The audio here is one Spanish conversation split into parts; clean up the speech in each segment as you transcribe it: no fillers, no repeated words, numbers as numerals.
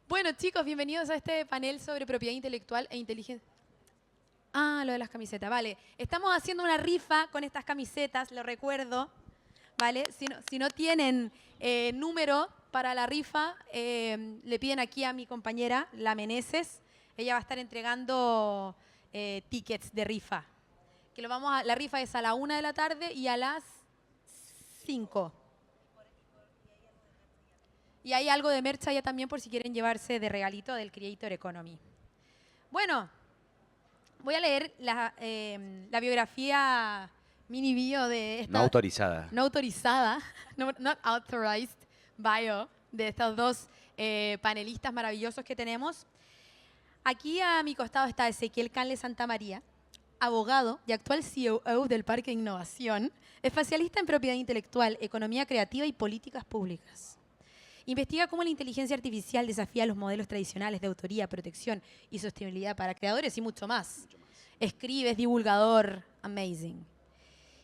Bueno, chicos, bienvenidos a este panel sobre propiedad intelectual e inteligencia. Ah, lo de las camisetas, vale. Estamos haciendo una rifa con estas camisetas, lo recuerdo, ¿vale? Si no tienen número para la rifa, le piden aquí a mi compañera, la Meneses. Ella va a estar entregando tickets de rifa. La rifa es a la 1 de la tarde y a las 5. Y hay algo de merch allá también por si quieren llevarse de regalito del Creator Economy. Bueno, voy a leer la biografía mini bio de No esta autorizada. no autorizada, not authorized bio de estos dos panelistas maravillosos que tenemos. Aquí a mi costado está Ezequiel Canle Santamaría, abogado y actual CEO del Parque de Innovación, especialista en propiedad intelectual, economía creativa y políticas públicas. Investiga cómo la inteligencia artificial desafía los modelos tradicionales de autoría, protección y sostenibilidad para creadores y mucho más. Escribe, es divulgador, amazing.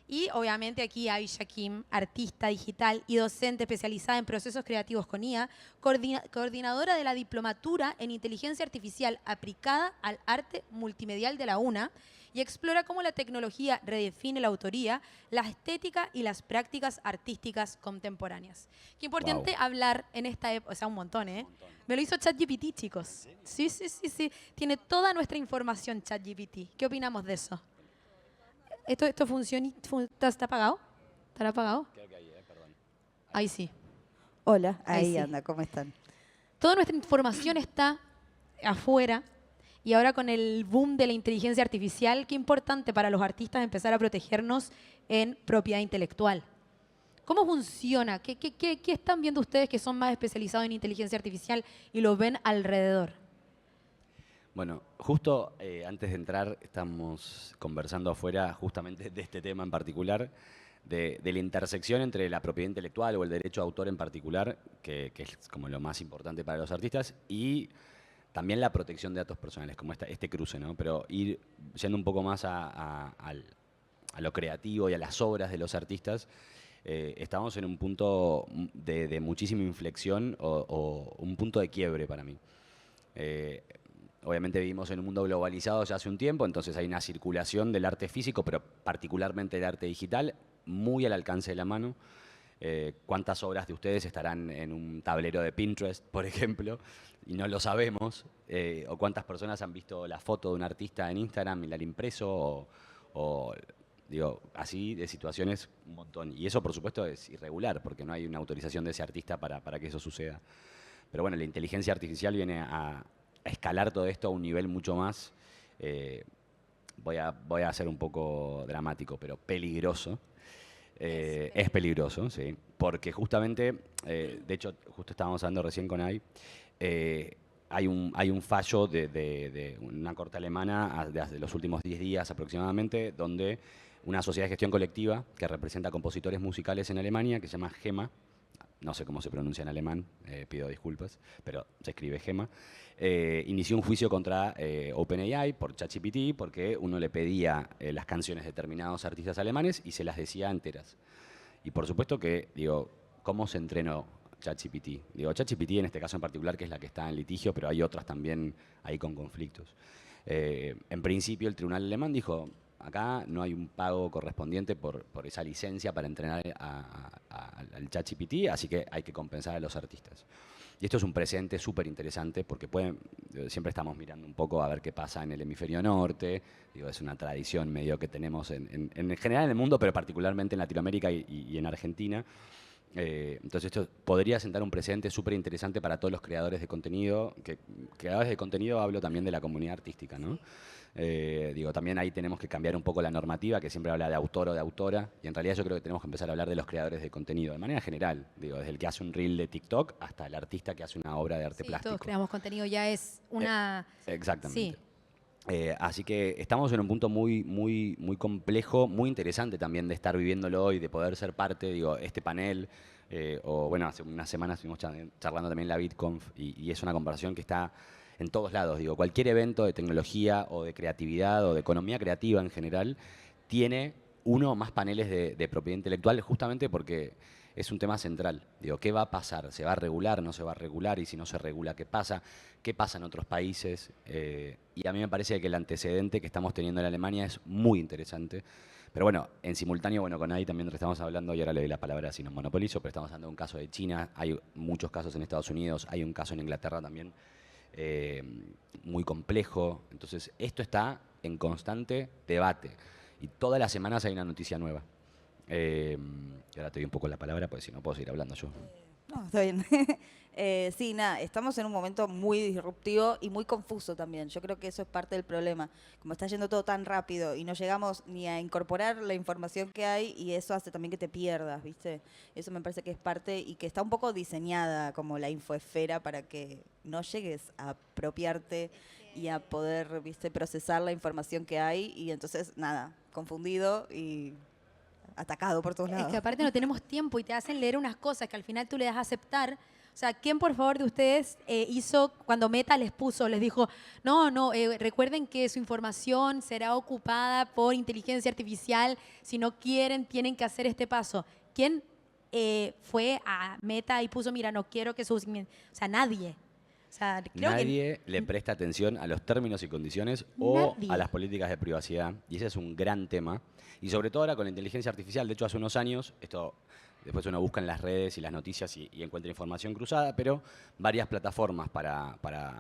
Y obviamente aquí Aisha Kim, artista digital y docente especializada en procesos creativos con IA, coordinadora de la diplomatura en inteligencia artificial aplicada al arte multimedial de la UNA, y explora cómo la tecnología redefine la autoría, la estética y las prácticas artísticas contemporáneas. Qué importante hablar en esta época, o sea, un montón, ¿eh? Me lo hizo ChatGPT, chicos. Sí. Tiene toda nuestra información ChatGPT. ¿Qué opinamos de eso? ¿Esto funciona? ¿Está apagado? ¿Estará apagado? Creo que ahí, perdón. Ahí sí. Hola, Ahí ahí sí. anda, ¿cómo están? Toda nuestra información está afuera y ahora con el boom de la inteligencia artificial, qué importante para los artistas empezar a protegernos en propiedad intelectual. ¿Cómo funciona? ¿Qué están viendo ustedes que son más especializados en inteligencia artificial y lo ven alrededor? Bueno, justo antes de entrar estamos conversando afuera justamente de este tema en particular, de la intersección entre la propiedad intelectual o el derecho de autor en particular, que es como lo más importante para los artistas, y también la protección de datos personales, como este cruce, ¿no? Pero ir yendo un poco más a lo creativo y a las obras de los artistas, estamos en un punto de muchísima inflexión o un punto de quiebre para mí. Obviamente vivimos en un mundo globalizado ya hace un tiempo, entonces hay una circulación del arte físico, pero particularmente del arte digital, muy al alcance de la mano. ¿Cuántas obras de ustedes estarán en un tablero de Pinterest, por ejemplo? Y no lo sabemos. ¿O cuántas personas han visto la foto de un artista en Instagram y la han impreso? Digo, así de situaciones un montón. Y eso, por supuesto, es irregular, porque no hay una autorización de ese artista para que eso suceda. Pero bueno, la inteligencia artificial viene a escalar todo esto a un nivel mucho más, voy a ser un poco dramático, pero peligroso. Es peligroso, sí. Porque justamente, de hecho, justo estábamos hablando recién con Ai, hay un fallo de una corte alemana de los últimos 10 días aproximadamente, donde una sociedad de gestión colectiva que representa compositores musicales en Alemania, que se llama GEMA, no sé cómo se pronuncia en alemán, pido disculpas, pero se escribe GEMA, inició un juicio contra OpenAI por ChatGPT porque uno le pedía las canciones de determinados artistas alemanes y se las decía enteras. Y por supuesto que, digo, ¿cómo se entrenó ChatGPT? Digo, ChatGPT en este caso en particular, que es la que está en litigio, pero hay otras también ahí con conflictos. En principio el tribunal alemán dijo, acá no hay un pago correspondiente por esa licencia para entrenar al ChatGPT, así que hay que compensar a los artistas. Y esto es un precedente súper interesante porque siempre estamos mirando un poco a ver qué pasa en el hemisferio norte. Digo, es una tradición medio que tenemos en general en el mundo, pero particularmente en Latinoamérica y en Argentina. Entonces esto podría sentar un precedente súper interesante para todos los creadores de contenido. Creadores de contenido hablo también de la comunidad artística, ¿no? Digo, también ahí tenemos que cambiar un poco la normativa, que siempre habla de autor o de autora, y en realidad yo creo que tenemos que empezar a hablar de los creadores de contenido, de manera general, digo, desde el que hace un reel de TikTok hasta el artista que hace una obra de arte plástico. Todos creamos contenido, ya es una... Exactamente. Sí. Así que estamos en un punto muy complejo, muy interesante también de estar viviéndolo y de poder ser parte, digo, este panel, o bueno, hace unas semanas estuvimos charlando también en la BitConf y es una conversación que está en todos lados, digo, cualquier evento de tecnología o de creatividad o de economía creativa en general tiene uno o más paneles de propiedad intelectual justamente porque es un tema central. Digo, ¿qué va a pasar? ¿Se va a regular? ¿No se va a regular? Y si no se regula, ¿qué pasa? ¿Qué pasa en otros países? Y a mí me parece que el antecedente que estamos teniendo en Alemania es muy interesante. Pero bueno, en simultáneo, bueno, con ahí también estamos hablando, y ahora le doy la palabra si no monopolizo, pero estamos hablando de un caso de China, hay muchos casos en Estados Unidos, hay un caso en Inglaterra también, eh, muy complejo. Entonces, esto está en constante debate. Y todas las semanas hay una noticia nueva. Y ahora te doy un poco la palabra, porque si no puedo seguir hablando yo. No, está bien. Sí, nada, estamos en un momento muy disruptivo y muy confuso también. Yo creo que eso es parte del problema. Como está yendo todo tan rápido y no llegamos ni a incorporar la información que hay y eso hace también que te pierdas, ¿viste? Eso me parece que es parte y que está un poco diseñada como la infoesfera para que no llegues a apropiarte y a poder, ¿viste? Procesar la información que hay y entonces, nada, confundido y atacado por todos Es lados. que aparte no tenemos tiempo y te hacen leer unas cosas que al final tú le das a aceptar. O sea, ¿quién por favor de ustedes hizo cuando Meta les dijo, no, recuerden que su información será ocupada por inteligencia artificial, si no quieren, tienen que hacer este paso? ¿Quién fue a Meta y puso, mira, no quiero que sus... O sea, nadie. O sea, creo Nadie le presta atención a los términos y condiciones o Nadie. a las políticas de privacidad. Y ese es un gran tema. Y sobre todo ahora con la inteligencia artificial. De hecho, hace unos años, esto después uno busca en las redes y las noticias y encuentra información cruzada, pero varias plataformas para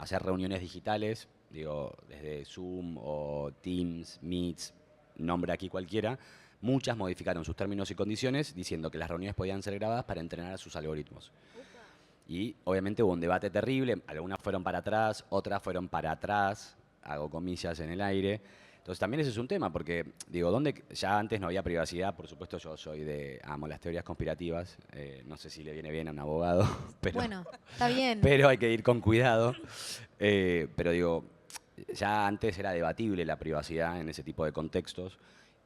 hacer reuniones digitales, digo, desde Zoom o Teams, Meets, nombre aquí cualquiera, muchas modificaron sus términos y condiciones diciendo que las reuniones podían ser grabadas para entrenar a sus algoritmos. Y obviamente hubo un debate terrible, algunas fueron para atrás, otras fueron para atrás, hago comillas en el aire. Entonces también ese es un tema, porque digo, ¿dónde ya antes no había privacidad? Por supuesto yo soy amo las teorías conspirativas, no sé si le viene bien a un abogado, pero, bueno, está bien. pero hay que ir con cuidado. Pero digo, ya antes era debatible la privacidad en ese tipo de contextos.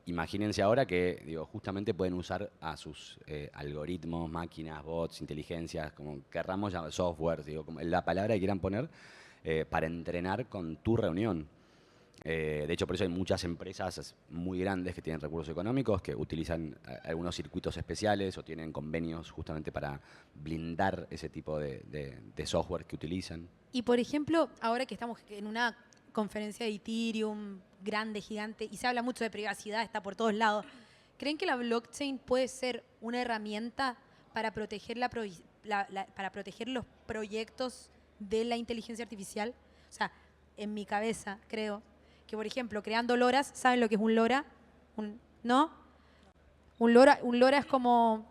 Imagínense ahora que, digo, justamente pueden usar a sus algoritmos, máquinas, bots, inteligencias, como querramos llamar, software, digo, como la palabra que quieran poner, para entrenar con tu reunión. De hecho, por eso hay muchas empresas muy grandes que tienen recursos económicos que utilizan algunos circuitos especiales o tienen convenios justamente para blindar ese tipo de software que utilizan. Y por ejemplo, ahora que estamos en una conferencia de Ethereum grande, gigante, y se habla mucho de privacidad, está por todos lados, ¿creen que la blockchain puede ser una herramienta para proteger, para proteger los proyectos de la inteligencia artificial? O sea, en mi cabeza creo que, por ejemplo, creando loras, ¿saben lo que es un lora? ¿No? Un lora es como...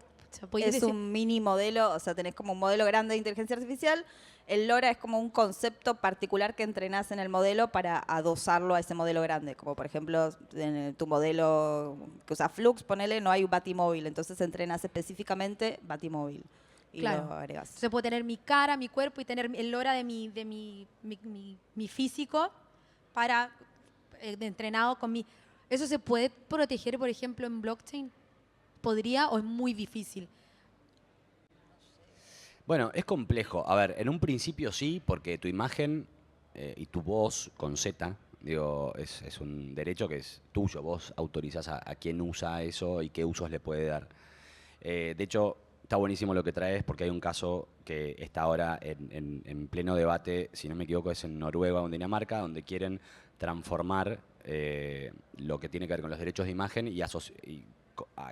Es un mini modelo, o sea, tenés como un modelo grande de inteligencia artificial. El LoRa es como un concepto particular que entrenás en el modelo para adosarlo a ese modelo grande. Como por ejemplo, en tu modelo que usa Flux, ponele, no hay un Batimóvil. Entonces entrenas específicamente Batimóvil y Claro. lo agregás. Entonces puedo tener mi cara, mi cuerpo y tener el LoRa de mi físico para entrenado con mi... ¿Eso se puede proteger, por ejemplo, en blockchain? ¿Podría o es muy difícil? Bueno, es complejo. A ver, en un principio sí, porque tu imagen y tu voz con Z, digo, es un derecho que es tuyo. Vos autorizás a quién usa eso y qué usos le puede dar. De hecho, está buenísimo lo que traes porque hay un caso que está ahora en pleno debate, si no me equivoco es en Noruega o en Dinamarca, donde quieren transformar lo que tiene que ver con los derechos de imagen y a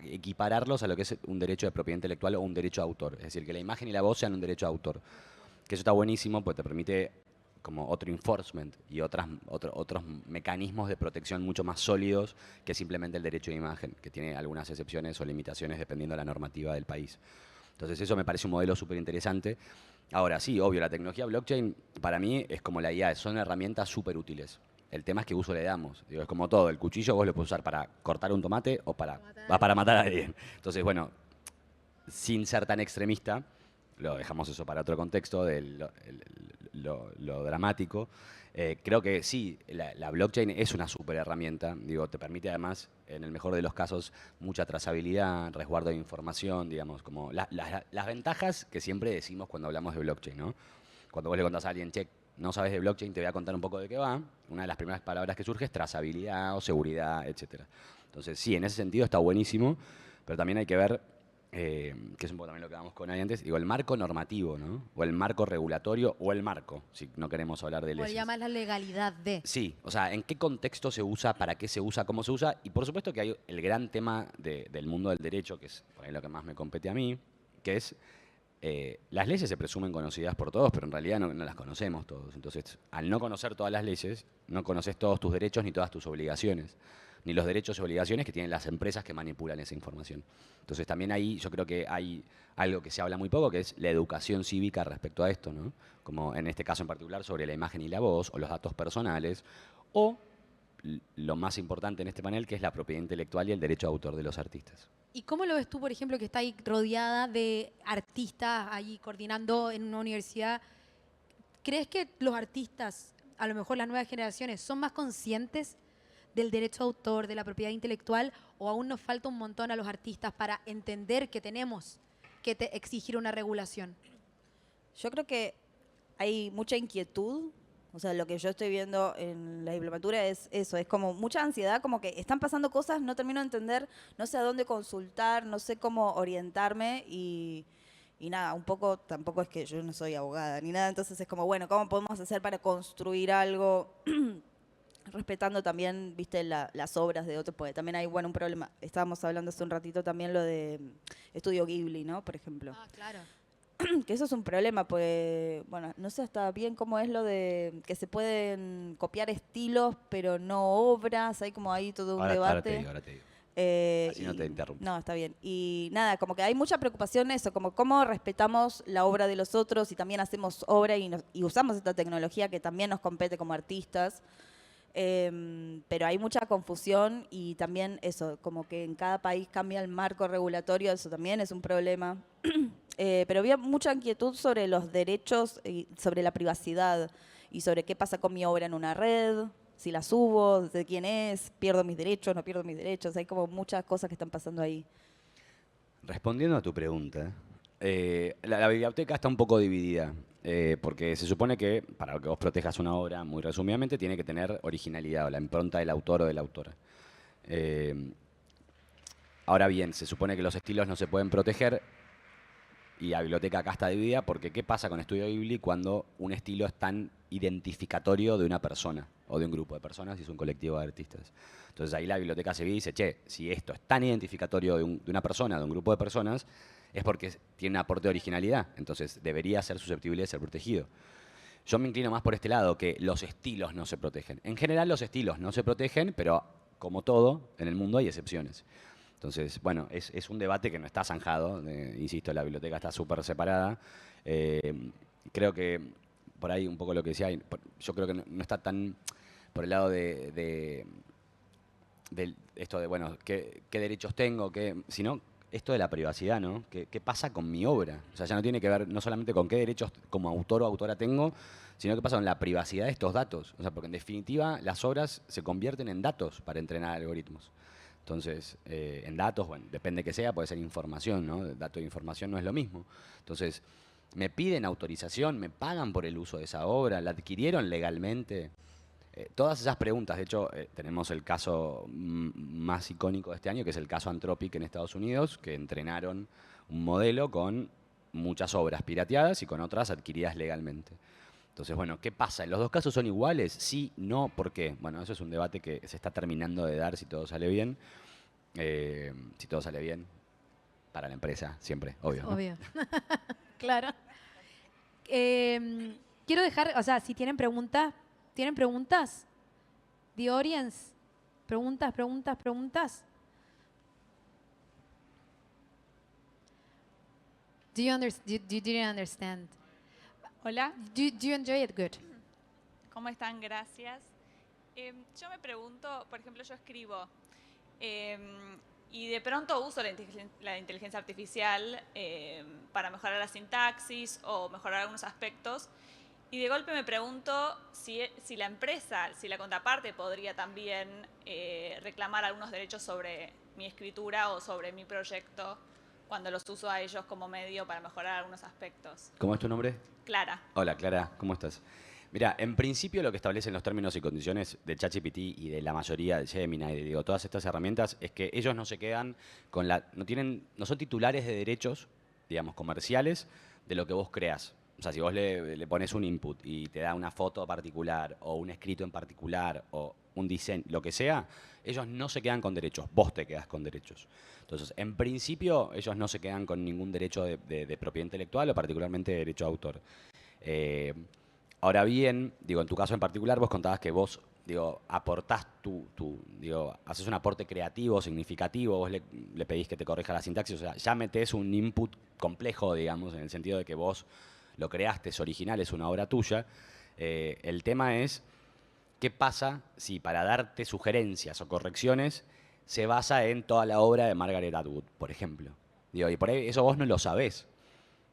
equipararlos a lo que es un derecho de propiedad intelectual o un derecho de autor. Es decir, que la imagen y la voz sean un derecho de autor. Que eso está buenísimo porque te permite como otro enforcement y otros mecanismos de protección mucho más sólidos que simplemente el derecho de imagen, que tiene algunas excepciones o limitaciones dependiendo de la normativa del país. Entonces eso me parece un modelo súper interesante. Ahora sí, obvio, la tecnología blockchain para mí es como la IA, son herramientas súper útiles. El tema es qué uso le damos. Digo, es como todo, el cuchillo vos lo puedes usar para cortar un tomate o para matar a alguien. Entonces, bueno, sin ser tan extremista, lo dejamos eso para otro contexto de lo dramático. Creo que sí, la blockchain es una súper herramienta. Digo, te permite además, en el mejor de los casos, mucha trazabilidad, resguardo de información, digamos, como las ventajas que siempre decimos cuando hablamos de blockchain, ¿no? Cuando vos le contás a alguien, che, no sabes de blockchain, te voy a contar un poco de qué va. Una de las primeras palabras que surge es trazabilidad o seguridad, etcétera. Entonces, sí, en ese sentido está buenísimo, pero también hay que ver que es un poco también lo que vamos con ahí antes, digo, el marco normativo, ¿no? O el marco regulatorio, o el marco, si no queremos hablar de O leyes. llama la legalidad de. Sí, o sea, en qué contexto se usa, para qué se usa, cómo se usa, y por supuesto que hay el gran tema del mundo del derecho, que es por ahí lo que más me compete a mí, que es, las leyes se presumen conocidas por todos, pero en realidad no las conocemos todos. Entonces, al no conocer todas las leyes, no conoces todos tus derechos ni todas tus obligaciones, ni los derechos y obligaciones que tienen las empresas que manipulan esa información. Entonces, también ahí yo creo que hay algo que se habla muy poco, que es la educación cívica respecto a esto, ¿no? Como en este caso en particular sobre la imagen y la voz, o los datos personales, o lo más importante en este panel, que es la propiedad intelectual y el derecho de autor de los artistas. ¿Y cómo lo ves tú, por ejemplo, que está ahí rodeada de artistas, ahí coordinando en una universidad? ¿Crees que los artistas, a lo mejor las nuevas generaciones, son más conscientes del derecho de autor, de la propiedad intelectual, o aún nos falta un montón a los artistas para entender que tenemos que exigir una regulación? Yo creo que hay mucha inquietud. O sea, lo que yo estoy viendo en la diplomatura es eso, es como mucha ansiedad, como que están pasando cosas, no termino de entender, no sé a dónde consultar, no sé cómo orientarme y nada, un poco tampoco es que yo no soy abogada ni nada, entonces es como, bueno, ¿cómo podemos hacer para construir algo respetando también, viste, las obras de otros? Porque también hay, bueno, un problema, estábamos hablando hace un ratito también lo de Estudio Ghibli, ¿no? Por ejemplo. Ah, claro. Que eso es un problema, pues, bueno, no sé hasta bien cómo es lo de que se pueden copiar estilos, pero no obras, hay como ahí todo un debate. Ahora te digo. Así Y- no te interrumpo. No, está bien. Y nada, como que hay mucha preocupación en eso, como cómo respetamos la obra de los otros y también hacemos obra y usamos esta tecnología que también nos compete como artistas. Pero hay mucha confusión y también eso, como que en cada país cambia el marco regulatorio, eso también es un problema. Pero había mucha inquietud sobre los derechos, y sobre la privacidad y sobre qué pasa con mi obra en una red, si la subo, de quién es, pierdo mis derechos, no pierdo mis derechos. Hay como muchas cosas que están pasando ahí. Respondiendo a tu pregunta, la biblioteca está un poco dividida, porque se supone que para que vos protejas una obra, muy resumidamente, tiene que tener originalidad o la impronta del autor o de la autora. Ahora bien, se supone que los estilos no se pueden proteger y la biblioteca acá está dividida porque ¿qué pasa con Estudio Ghibli cuando un estilo es tan identificatorio de una persona o de un grupo de personas y es un colectivo de artistas? Entonces ahí la biblioteca se ve y dice, che, si esto es tan identificatorio de una persona, de un grupo de personas, es porque tiene un aporte de originalidad, entonces debería ser susceptible de ser protegido. Yo me inclino más por este lado, que los estilos no se protegen. En general los estilos no se protegen, pero como todo, en el mundo hay excepciones. Entonces, bueno, es un debate que no está zanjado, insisto, la biblioteca está súper separada. Creo que por ahí un poco lo que decía, yo creo que no está tan por el lado de esto de, bueno, qué derechos tengo, sino esto de la privacidad, ¿no? ¿Qué pasa con mi obra? O sea, ya no tiene que ver no solamente con qué derechos como autor o autora tengo, sino qué pasa con la privacidad de estos datos. O sea, porque en definitiva las obras se convierten en datos para entrenar algoritmos. Entonces, en datos, bueno, depende que sea, puede ser información, ¿no? Dato de información no es lo mismo. Entonces, me piden autorización, me pagan por el uso de esa obra, la adquirieron legalmente. Todas esas preguntas, de hecho, tenemos el caso más icónico de este año, que es el caso Anthropic en Estados Unidos, que entrenaron un modelo con muchas obras pirateadas y con otras adquiridas legalmente. Entonces, bueno, ¿qué pasa? ¿Los dos casos son iguales? Sí, no, ¿por qué? Bueno, eso es un debate que se está terminando de dar si todo sale bien. Si todo sale bien, para la empresa, siempre, obvio, ¿no? Obvio. Claro. Quiero dejar, o sea, si tienen preguntas, ¿tienen preguntas? The audience. Preguntas, preguntas, preguntas. Do you understand? Hola, Do you enjoy it good? ¿cómo están? Gracias. Yo me pregunto, por ejemplo, yo escribo y de pronto uso la inteligencia artificial para mejorar la sintaxis o mejorar algunos aspectos y de golpe me pregunto si la empresa, si la contraparte podría también reclamar algunos derechos sobre mi escritura o sobre mi proyecto cuando los uso a ellos como medio para mejorar algunos aspectos. ¿Cómo es tu nombre? Clara. Hola, Clara, ¿cómo estás? Mira, en principio lo que establecen los términos y condiciones de ChatGPT y de la mayoría de Gemini, digo, todas estas herramientas, es que ellos no se quedan con no son titulares de derechos, digamos, comerciales de lo que vos creás. O sea, si vos le pones un input y te da una foto particular o un escrito en particular o un diseño, lo que sea, ellos no se quedan con derechos, vos te quedás con derechos. Entonces, en principio, ellos no se quedan con ningún derecho de propiedad intelectual o particularmente de derecho de autor. Ahora bien, digo, en tu caso en particular, vos contabas que vos, digo, aportás digo, haces un aporte creativo, significativo, vos le pedís que te corrija la sintaxis, o sea, ya metés un input complejo, digamos, en el sentido de que vos lo creaste, es original, es una obra tuya. El tema es, ¿qué pasa si para darte sugerencias o correcciones se basa en toda la obra de Margaret Atwood, por ejemplo? Digo, y por ahí eso vos no lo sabés.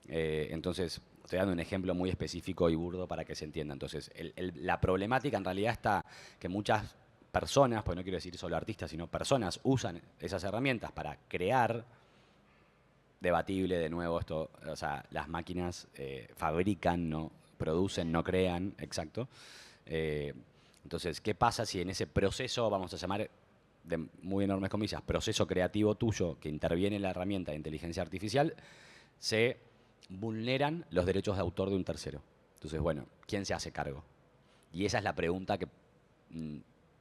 Entonces, estoy dando un ejemplo muy específico y burdo para que se entienda. Entonces, la problemática en realidad está que muchas personas, pues no quiero decir solo artistas, sino personas usan esas herramientas para crear, debatible de nuevo esto, o sea, las máquinas fabrican, no producen, no crean, exacto. Entonces, ¿qué pasa si en ese proceso, vamos a llamar de muy enormes comillas, proceso creativo tuyo que interviene en la herramienta de inteligencia artificial, se vulneran los derechos de autor de un tercero? Entonces, bueno, ¿quién se hace cargo? Y esa es la pregunta que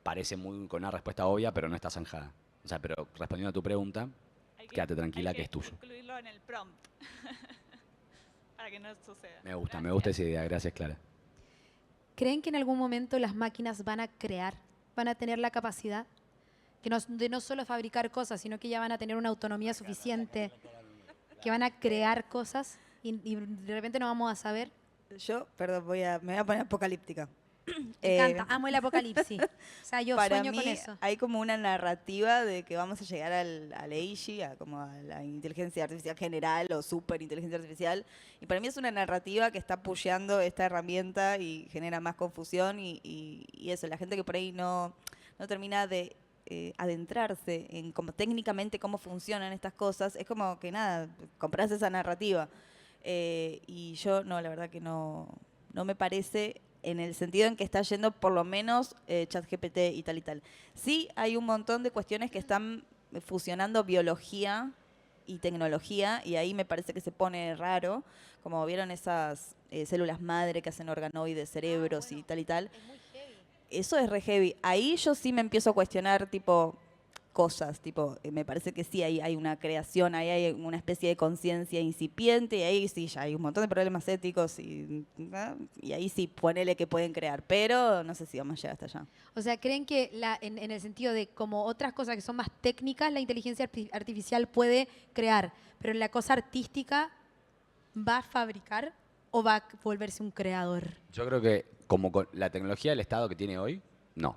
parece con una respuesta obvia, pero no está zanjada. O sea, pero respondiendo a tu pregunta, quédate tranquila que es tuyo. Incluirlo en el prompt para que no suceda. Me gusta esa idea. Gracias, Clara. ¿Creen que en algún momento las máquinas van a crear, van a tener la capacidad de no solo fabricar cosas, sino que ya van a tener una autonomía suficiente, que van a crear cosas y de repente no vamos a saber? Yo, perdón, me voy a poner apocalíptica. Me encanta, amo el apocalipsis. O sea, yo Para sueño mí con eso. hay como una narrativa de que vamos a llegar al AGI, como a la inteligencia artificial general o super inteligencia artificial. Y para mí es una narrativa que está pusheando esta herramienta y genera más confusión y eso, la gente que por ahí no termina de adentrarse en como técnicamente cómo funcionan estas cosas, es como que nada, compras esa narrativa. Y yo no, la verdad que no me parece, en el sentido en que está yendo por lo menos ChatGPT y tal y tal. Sí hay un montón de cuestiones que están fusionando biología y tecnología y ahí me parece que se pone raro, como vieron esas células madre que hacen organoides, cerebros y tal y tal. Es muy heavy. Eso es re heavy. Ahí yo sí me empiezo a cuestionar tipo cosas, tipo, me parece que sí hay una creación, ahí hay una especie de conciencia incipiente y ahí sí ya hay un montón de problemas éticos y ahí sí ponele que pueden crear, pero no sé si vamos a llegar hasta allá. O sea, ¿creen que en el sentido de como otras cosas que son más técnicas, la inteligencia artificial puede crear, pero en la cosa artística va a fabricar o va a volverse un creador? Yo creo que como con la tecnología del Estado que tiene hoy, no.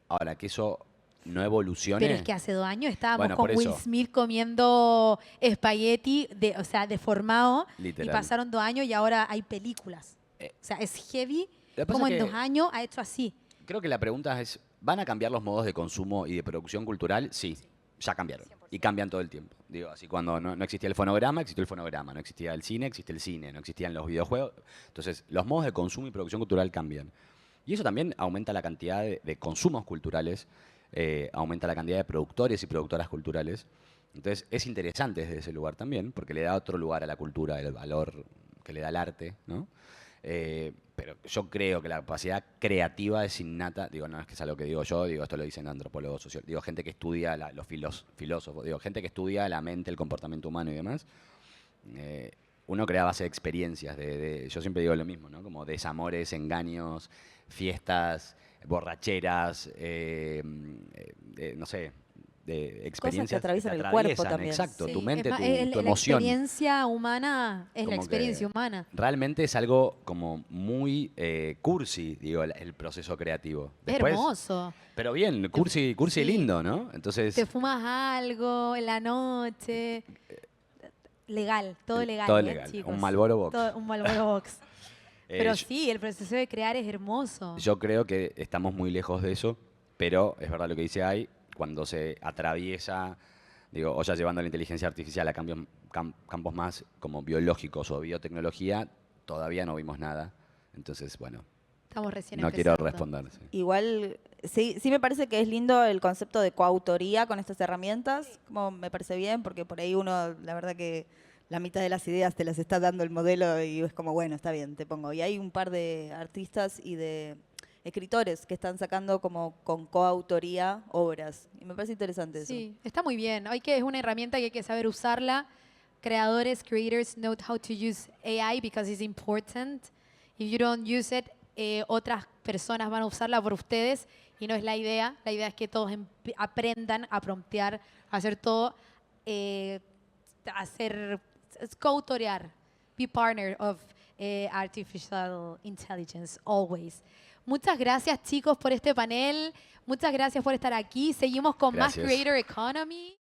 Ahora, que eso no evolucione. Pero es que hace 2 años estábamos Bueno, con por Will eso. Smith comiendo espagueti, o sea, deformado, Literal. y pasaron 2 años y ahora hay películas. O sea, es heavy Lo que pasa como es en que 2 años ha hecho así. creo que la pregunta es, ¿van a cambiar los modos de consumo y de producción cultural? Sí, ya cambiaron. Y cambian todo el tiempo. Digo, así cuando no existía el fonograma, existió el fonograma. No existía el cine, existe el cine. No existían los videojuegos. Entonces, los modos de consumo y producción cultural cambian. Y eso también aumenta la cantidad de consumos culturales, aumenta la cantidad de productores y productoras culturales. Entonces, es interesante desde ese lugar también, porque le da otro lugar a la cultura, el valor que le da el arte, ¿no? Pero yo creo que la capacidad creativa es innata. Digo, no es que es algo que digo yo, digo, esto lo dicen antropólogos sociales, digo, gente que estudia, los filósofos, digo, gente que estudia la mente, el comportamiento humano y demás. Uno crea a base de experiencias, yo siempre digo lo mismo, ¿no? Como desamores, engaños, fiestas, borracheras, no sé, de experiencias que atraviesan te el cuerpo también. Exacto, Sí, tu mente, es más, tu la emoción. experiencia humana es la Como experiencia que humana. Realmente es algo como muy cursi, digo, el proceso creativo. Es Después, hermoso. pero bien, cursi Sí. y lindo, ¿no? Entonces, Te fumas algo en la noche. Legal, todo legal. todo ¿eh, legal. chicos? Un Marlboro Box. Un Marlboro Box. Pero yo- sí, el proceso de crear es hermoso. Yo creo que estamos muy lejos de eso, pero es verdad lo que dice Ai, cuando se atraviesa, digo, o ya llevando la inteligencia artificial a campos más como biológicos o biotecnología, todavía no vimos nada. Entonces, bueno, Estamos recién No quiero empezando. responder. Sí. Igual, sí me parece que es lindo el concepto de coautoría con estas herramientas, como me parece bien, porque por ahí uno, la verdad que la mitad de las ideas te las está dando el modelo y es como, bueno, está bien, te pongo. Y hay un par de artistas y de escritores que están sacando como con coautoría obras. Y me parece interesante eso. Sí, está muy bien. Es una herramienta que hay que saber usarla. Creadores, creators know how to use AI because it's important. If you don't use it, otras personas van a usarla por ustedes y no es la idea. La idea es que todos aprendan a promptear, a hacer todo, coautorear, be partner of artificial intelligence always. Muchas gracias chicos por este panel. Muchas gracias por estar aquí. Seguimos con más Gracias. Creator Economy.